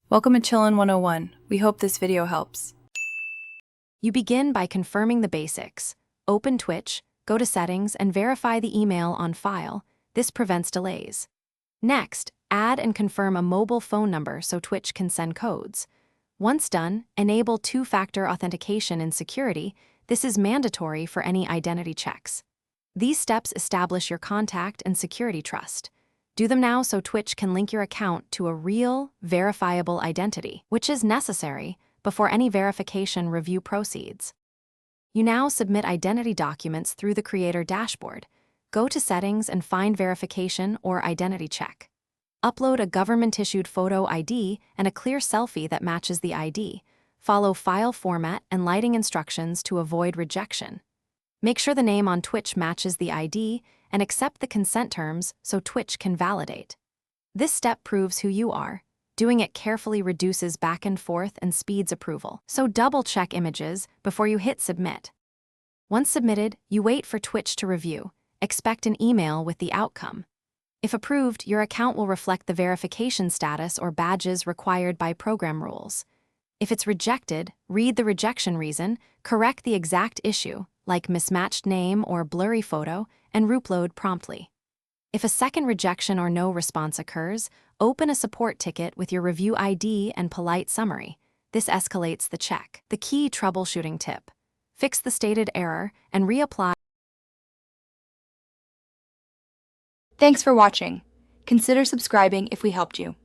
Welcome to Chillin' 101. We hope this video helps. You begin by confirming the basics. Open Twitch, go to Settings, and verify the email on file. This prevents delays. Next, add and confirm a mobile phone number so Twitch can send codes. Once done, enable two-factor authentication in security. This is mandatory for any identity checks. These steps establish your contact and security trust. Do them now so Twitch can link your account to a real, verifiable identity, which is necessary before any verification review proceeds. You now submit identity documents through the Creator dashboard. Go to Settings and find Verification or Identity Check. Upload a government-issued photo ID and a clear selfie that matches the ID. Follow file format and lighting instructions to avoid rejection. Make sure the name on Twitch matches the ID and accept the consent terms so Twitch can validate. This step proves who you are. Doing it carefully reduces back and forth and speeds approval, so double-check images before you hit submit. Once submitted, you wait for Twitch to review. Expect an email with the outcome. If approved, your account will reflect the verification status or badges required by program rules. If it's rejected, read the rejection reason, correct the exact issue, like mismatched name or blurry photo, and reupload promptly. If a second rejection or no response occurs, open a support ticket with your review ID and polite summary. This escalates the check. The key troubleshooting tip: fix the stated error and reapply. Thanks for watching. Consider subscribing if we helped you.